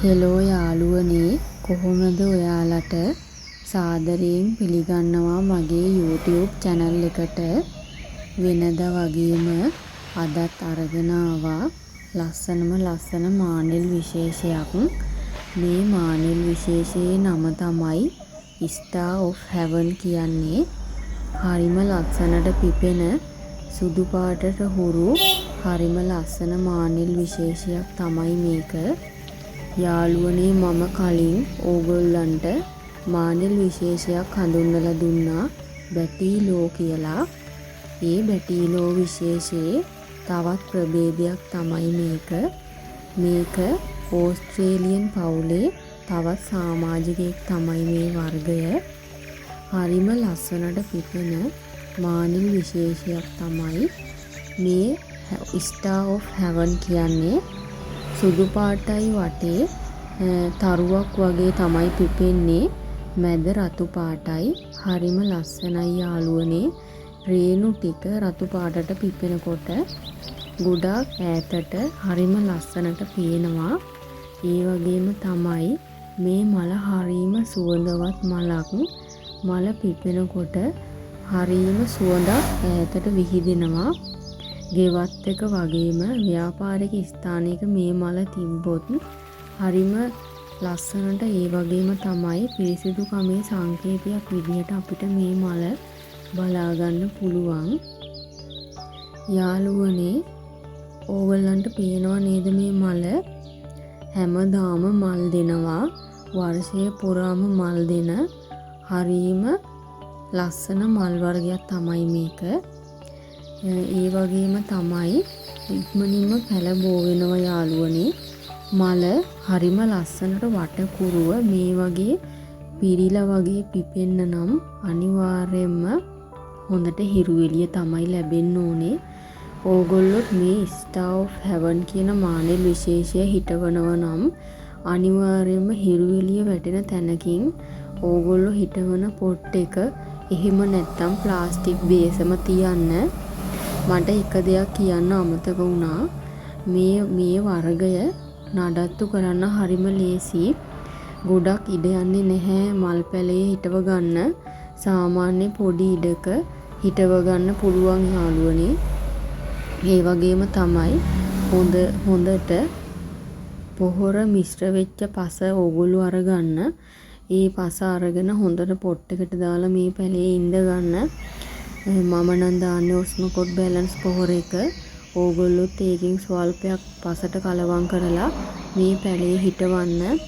Hello යාළුවනේ, කොහොමද ඔයාලට? සාදරයෙන් පිළිගන්නවා මගේ YouTube channel එකට. වෙනදා වගේම අදත් අරගෙන ආවා ලස්සනම ලස්සන මානෙල් විශේෂයක්. මේ මානෙල් විශේෂයේ නම තමයි Star of Heaven කියන්නේ. හරිම ලස්සනට පිපෙන සුදු පාටට හුරු හරිම ලස්සන මානෙල් විශේෂයක් තමයි මේක. යාළුවනේ, මම කලින් ඕගොල්ලන්ට මානෙල් විශේෂයක් හඳුන්වලා දුන්නා, බැටීලෝ කියලා. ඒ බැටීලෝ විශේෂයේ තවත් ප්‍රභේදයක් තමයි මේක. මේක ඕස්ට්‍රේලියන් පවුලේ තවත් සමාජිකයෙක් තමයි මේ වර්ගය. හරිම ලස්සනට පිපෙන මානෙල් විශේෂයක් තමයි මේ Star of Heaven කියන්නේ. සුදු පාටයි වටේ තරුවක් වගේ තමයි පිපෙන්නේ. මැද රතු පාටයි. හරිම ලස්සනයි යාළුවනේ. රේණු ටික රතු පාටට පිපෙනකොට ගොඩක් ඈතට හරිම ලස්සනට පේනවා. ඒ වගේම තමයි මේ මල හරිම සුවඳවත් මලක්. මල පිපෙනකොට හරිම සුවඳක් ඈතට විහිදෙනවා. ගෙවත් එක වගේම ව්‍යාපාරික ස්ථානයක මේ මල තිබ්බොත් හරිම ලස්සනට, ඒ වගේම තමයි පිරිසිදුකමේ සංකේතයක් විදිහට අපිට මේ මල බලා ගන්න පුළුවන්. යාළුවනේ, ඕගොල්ලන්ට පේනව නේද මේ මල? හැමදාම මල් දෙනවා. වර්ෂය පුරාම මල් දෙන හරිම ලස්සන මල් වර්ගයක් තමයි මේක. ඒ වගේම තමයි ඉක්මනින්ම පැල බෝ වෙනවා යාළුවනේ. මල හරිම ලස්සනට වටකුරුව මේ වගේ පිරිලා වගේ පිපෙන්න නම් අනිවාර්යයෙන්ම හොඳට හිරු එළිය තමයි ලැබෙන්න ඕනේ. ඕගොල්ලොත් මේ Star of Heaven කියන මානෙල් විශේෂය හිටවනවා නම් අනිවාර්යයෙන්ම හිරු එළිය වැටෙන තැනකින් ඕගොල්ලෝ හිටවන පොට් එක, එහෙම නැත්නම් ප්ලාස්ටික් බේසම තියන්න. මට එක දෙයක් කියන්න අමතක වුණා. මේ වර්ගය නඩත්තු කරන්න හරිම ලේසි. ගොඩක් ඉඩ යන්නේ නැහැ මල් පැලේ හිටව ගන්න. සාමාන්‍ය පොඩි ඉඩක හිටව ගන්න පුළුවන් යාළුවනේ. ඒ වගේම තමයි හොඳට පොහොර මිශ්‍ර වෙච්ච පස ඕගොල්ලෝ අරගන්න. ඒ පස අරගෙන හොඳට පොට් එකට දාලා මේ පැලේ ඉඳ ගන්න. මම නම් දාන්නේ ඔස්මොකොට් බැලන්ස් පොහොර එක. ඕගොල්ලොත් ඒකෙන් ස්වල්පයක් පසට කලවම් කරලා මේ පැලේ හිටවන්න.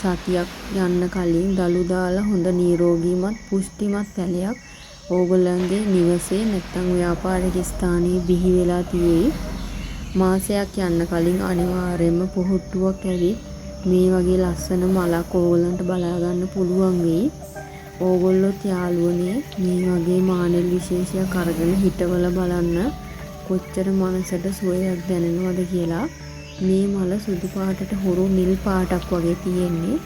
සතියක් යන්න කලින් දළු දාලා හොඳ නිරෝගීමත් පුෂ්ටිමත් පැලයක් ඕගොල්ලන්ගේ නිවසේ නැත්නම් ව්‍යාපාරික ස්ථානයේ බිහි වෙලා තියෙයි. මාසයක් යන්න කලින් අනිවාර්යයෙන්ම පොහොට්ටුවක් ඇවිත් මේ වගේ ලස්සන මලක් ඕගොල්ලන්ට බලා ගන්න පුළුවන් වෙයි. ඕගොල්ලොත් යාළුවනේ මේ වගේ මානෙල් විශේෂයක් අරගෙන හිටවලා බලන්න කොච්චර මනසට සුවයක් දැනෙනවද කියලා. මේ මල සුදු පාටට හුරු නිල් පාටක් වගේ තියෙන්නේ.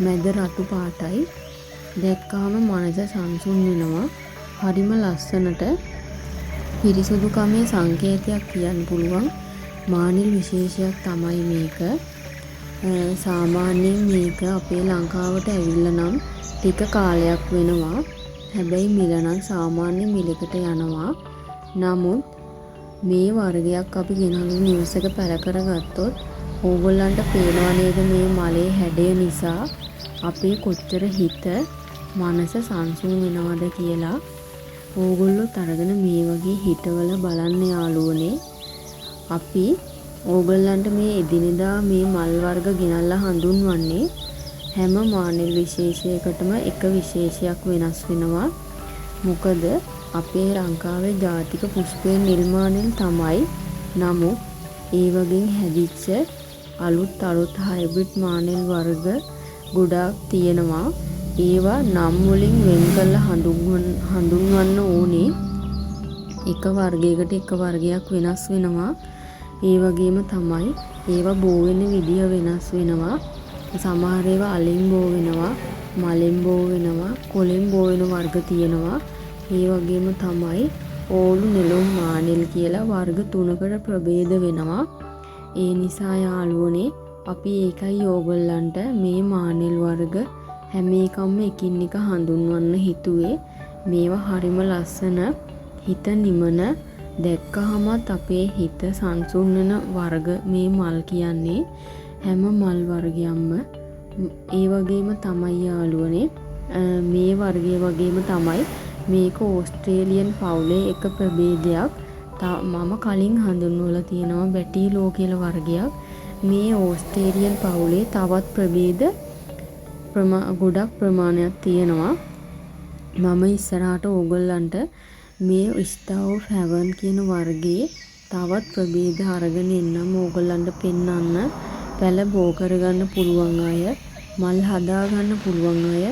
මැද රතු පාටයි. දැක්කාම මනස සංසුන් වෙනවා. හරිම ලස්සනට පිරිසුදුකමේ සංකේතයක් කියන්න පුළුවන් මානෙල් විශේෂයක් තමයි මේක. සාමාන්‍යයෙන් මේක අපේ ලංකාවට ඇවිල්ලා නම් ටික කාලයක් වෙනවා. හැබැයි මිල නම් සාමාන්‍ය මිලකට යනවා. නමුත් මේ වර්ගයක් අපි ගෙනල්ලා නිවසක පැල කරගත්තොත් ඕගොල්ලන්ට පේනවා නේද මේ මලේ හැඩය නිසා අපේ කොච්චර හිත මනස සංසුන් වෙනවද කියලා. ඕගොල්ලොත් අරගෙන මේ වගේ හිටවල බලන්න යාළුවනේ. අපි ඕගොල්ලන්ට මේ එදිනෙදා මේ මල් වර්ග ගෙනල්ලා හඳුන්වන්නේ හැම මානෙල් විශේෂයකටම එක විශේෂයක් වෙනස් වෙනවා. මොකද අපේ ලංකාවේ ජාතික පුෂ්පය නිල් මානෙල් තමයි. නමුත් ඒ වගේ හැදිච්ච අලුත් හයිබ්‍රිඩ් මානෙල් වර්ග ගොඩාක් තියෙනවා. ඒවා නම් වලින් වෙන් කරලා හඳුන්වන්න ඕනේ. එක වර්ගයකට එක වර්ගයක් වෙනස් වෙනවා. ඒ වගේම තමයි ඒවා බෝ වෙන විදිය වෙනස් වෙනවා. සමහර ඒවා අලින් බෝ වෙනවා, මලෙන් බෝ වෙනවා, කොලෙන් බෝ වෙන වර්ග තියෙනවා. ඒ වගේම තමයි ඕලු නෙළුම් මානෙල් කියලා වර්ග 3කට ප්‍රභේද වෙනවා. ඒ නිසා යාළුවනේ අපි ඒකයි ඕගොල්ලන්ට මේ මානෙල් වර්ග හැම එකම එකින් එක හඳුන්වන්න හිතුවේ. මේවා හරිම ලස්සන හිත නිමන දැක්කහමත් අපේ හිත සංසුන් වෙන වර්ග මේ මල් කියන්නේ. හැම මල් වර්ගයක්ම ඒ වගේම තමයි යාළුවනේ. මේ වර්ගය වගේම තමයි මේක ඕස්ට්‍රේලියන් පවුලේ එක ප්‍රභේදයක්. මම කලින් හඳුන්වලා තියෙනවා බැටිලෝ කියලා වර්ගයක්. මේ ඕස්ට්‍රේලියන් පවුලේ තවත් ප්‍රභේද ගොඩක් ප්‍රමාණයක් තියෙනවා. මම ඉස්සරහට ඕගොල්ලන්ට මේ ස්ටාර් ඔෆ් හෙවන් කියන වර්ගයේ තවත් ප්‍රභේද අරගෙන එන්නම් ඕගොල්ලන්ට පෙන්වන්න. පැල බෝ කරගන්න පුළුවන් අය, මල් හදාගන්න පුළුවන් අය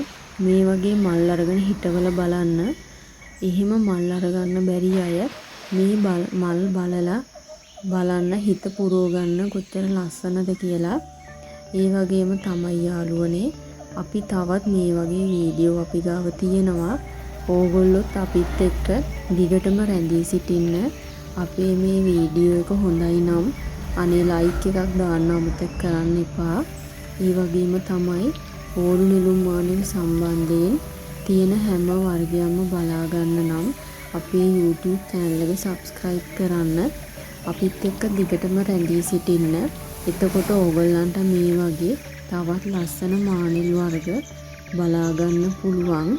මේ වගේ මල් අරගෙන හිටවල බලන්න. එහෙම මල් අරගන්න බැරි අය මේ මල් බලලා බලන්න හිත පුරව ගන්න කොච්චර ලස්සනද කියලා. ඒ වගේම තමයි යාළුවනේ අපි තවත් මේ වගේ වීඩියෝ අපි ගාව තියෙනවා. ඕගොල්ලොත් අපිත් එක්ක දිගටම රැඳී සිටින්න. අපේ මේ වීඩියෝ එක හොඳයි නම් අනේ ලයික් එකක් දාන්න අමතක කරන්න එපා. ඒ වගේම තමයි ඕරු නෙළුම් මානෙල් සම්බන්ධයෙන් තියෙන හැම වර්ගයක්ම බලා ගන්න නම් අපේ YouTube channel එක subscribe කරන්න. අපිත් එක්ක දිගටම රැඳී සිටින්න. එතකොට ඕගොල්ලන්ට මේ වගේ තවත් ලස්සන මානෙල් වර්ග බලා ගන්න පුළුවන්.